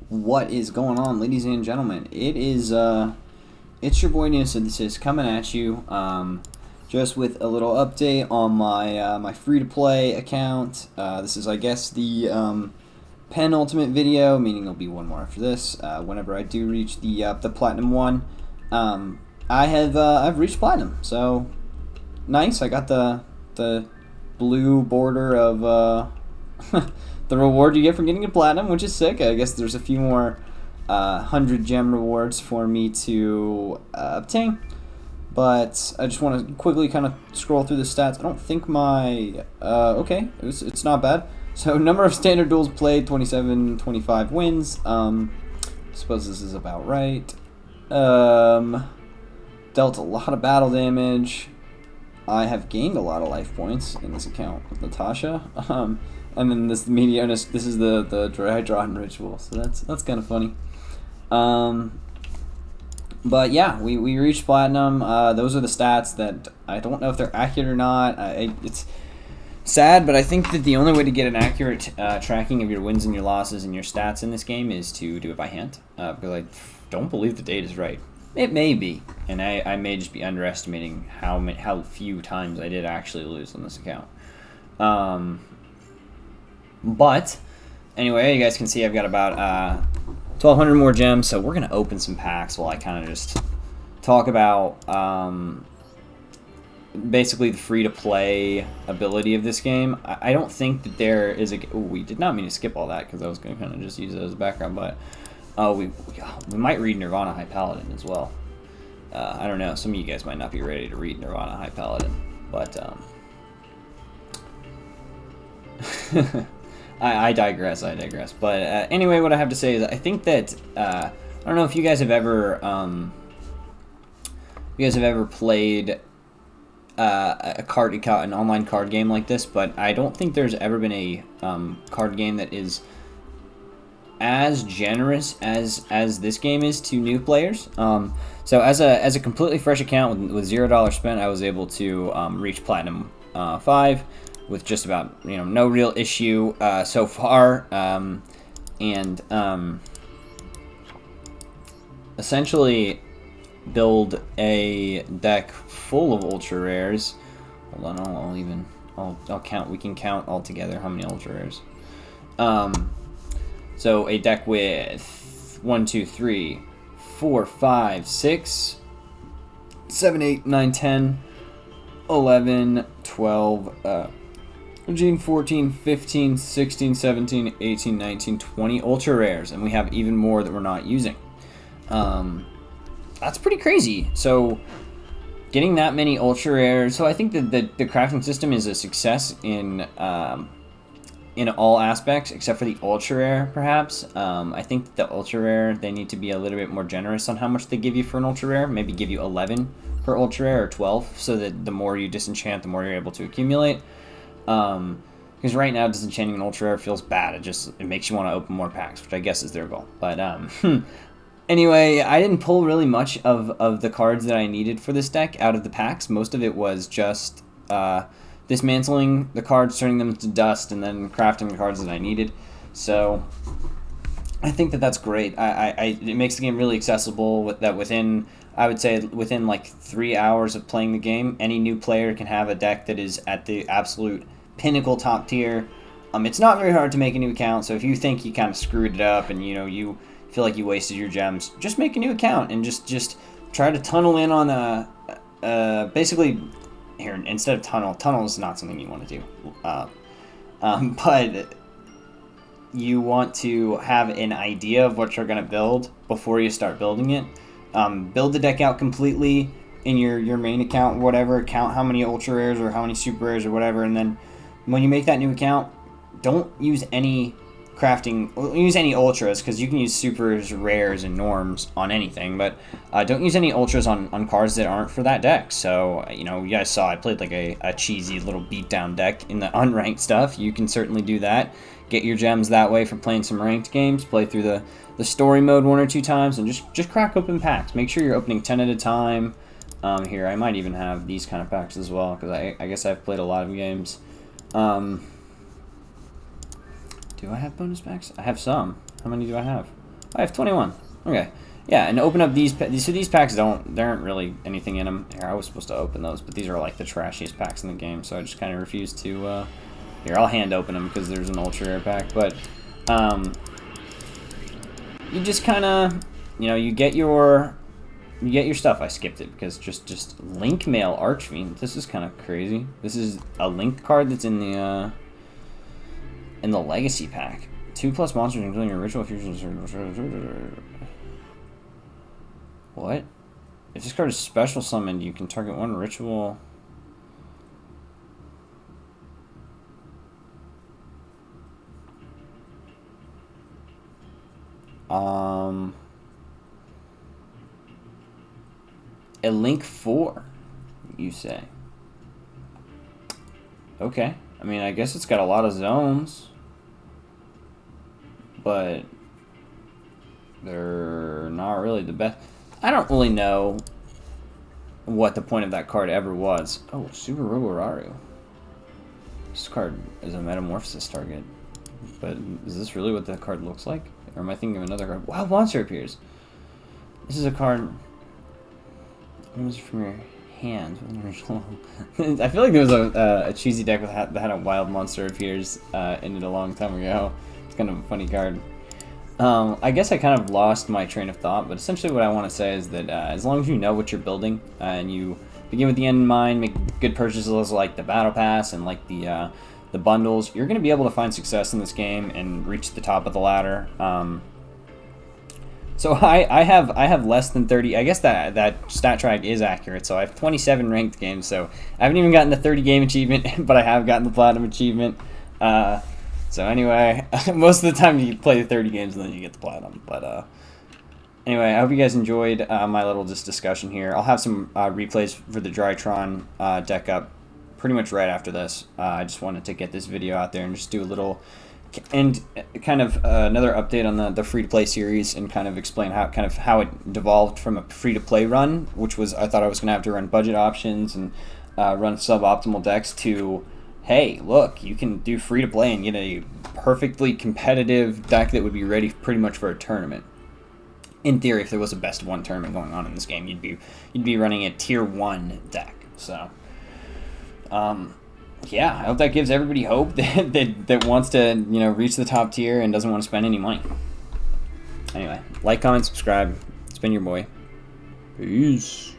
What is going on, ladies and gentlemen? It's your boy News, and this is coming at you, just with a little update on my free-to-play account. This is, I guess, the penultimate video, meaning there'll be one more after this. Whenever I do reach the platinum one, I've reached platinum, so nice. I got the blue border of the reward you get for getting a platinum, which is sick. I guess there's a few more 100 gem rewards for me to obtain, but I just want to quickly kind of scroll through the stats. I don't think my okay, it's not bad. So number of standard duels played, 27, 25 wins. I suppose this is about right. Dealt a lot of battle damage. I have gained a lot of life points in this account with Natasha. And then this this is the Drytron ritual, so that's kind of funny. But yeah, we reached platinum. Those are the stats that I don't know if they're accurate or not. It's sad, but I think that the only way to get an accurate tracking of your wins and your losses and your stats in this game is to do it by hand. Because I don't believe the date is right. It may be, and I may just be underestimating how few times I did actually lose on this account. But anyway, you guys can see I've got about 1,200 more gems, so we're gonna open some packs while I kind of just talk about basically the free-to-play ability of this game. I don't think that there is a... Ooh, we did not mean to skip all that because I was gonna kind of just use it as a background, but we might read Nirvana High Paladin as well. I don't know. Some of you guys might not be ready to read Nirvana High Paladin, but I digress. But anyway, what I have to say is I think that I don't know if you guys have ever played an online card game like this, but I don't think there's ever been a card game that is as generous as this game is to new players. So as a completely fresh account with $0 spent, I was able to reach Platinum 5 with just about no real issue so far, and essentially build a deck full of ultra rares. Hold on, I'll count. We can count all together how many ultra rares. So a deck with 1, 2, 3, 4, 5, 6, 7, 8, 9, 10, 11, 12, 13, 14, 15, 16, 17, 18, 19, 20 ultra rares, and we have even more that we're not using. That's pretty crazy. So getting that many ultra rares, so I think that the crafting system is a success in all aspects except for the ultra rare, perhaps. I think that the ultra rare, they need to be a little bit more generous on how much they give you for an ultra rare. Maybe give you 11 per ultra rare or 12, so that the more you disenchant, the more you're able to accumulate. Because right now disenchanting an ultra rare feels bad. It makes you want to open more packs, which I guess is their goal. But anyway, I didn't pull really much of the cards that I needed for this deck out of the packs. Most of it was just dismantling the cards, turning them to dust, and then crafting the cards that I needed. So I think that that's great. It makes the game really accessible. I would say within like 3 hours of playing the game, any new player can have a deck that is at the absolute pinnacle top tier. It's not very hard to make a new account, so if you think you kind of screwed it up and you feel like you wasted your gems, just make a new account and just try to tunnel in on basically here, instead of tunnel is not something you want to do, but you want to have an idea of what you're going to build before you start building it. Build the deck out completely in your main account, whatever, count how many ultra rares or how many super rares or whatever, and then when you make that new account, don't use any use any ultras, because you can use supers, rares, and norms on anything, but don't use any ultras on cards that aren't for that deck. So you guys saw I played like a cheesy little beatdown deck in the unranked stuff. You can certainly do that. Get your gems that way for playing some ranked games. Play through the story mode 1 or 2 times and just crack open packs. Make sure you're opening 10 at a time. Here, I might even have these kind of packs as well, because I guess I've played a lot of games. Do I have bonus packs? I have some. How many do I have? I have 21. Okay. Yeah, and open up these. So these packs there aren't really anything in them. Here, I was supposed to open those, but these are like the trashiest packs in the game, so I just kind of refuse to. Here, I'll hand open them because there's an ultra rare pack, but you just kind of, you get your stuff. I skipped it because just Link Mail Archfiend. This is kind of crazy. This is a Link card that's in the Legacy pack. 2+ monsters, including your ritual fusions. What? If this card is special summoned, you can target one ritual. A Link 4, you say? Okay. I mean, I guess it's got a lot of zones, but they're not really the best. I don't really know what the point of that card ever was. Oh, Super Roboraru. This card is a metamorphosis target. But is this really what that card looks like? Or am I thinking of another card? Wild Monster appears. This is a card. What was it from your hand? I feel like there was a cheesy deck that had a Wild Monster appears in it a long time ago. It's kind of a funny card. I guess I kind of lost my train of thought, but essentially what I want to say is that as long as you know what you're building and you begin with the end in mind, make good purchases like the Battle Pass and like the bundles, you're going to be able to find success in this game and reach the top of the ladder. So I have less than 30. I guess that stat track is accurate. So I have 27 ranked games. So I haven't even gotten the 30 game achievement, but I have gotten the platinum achievement. So anyway, most of the time you play 30 games and then you get the platinum. But anyway, I hope you guys enjoyed my little discussion here. I'll have some replays for the Drytron deck up pretty much right after this. I just wanted to get this video out there and just do a little and kind of another update on the free-to-play series and kind of explain how it devolved from a free-to-play run, which was I thought I was going to have to run budget options and run suboptimal decks, to hey, look, you can do free-to-play and get a perfectly competitive deck that would be ready pretty much for a tournament. In theory, if there was a best-of-1 tournament going on in this game, you'd be running a tier 1 deck. So yeah, I hope that gives everybody hope that wants to reach the top tier and doesn't want to spend any money. Anyway, like, comment, subscribe. It's been your boy. Peace.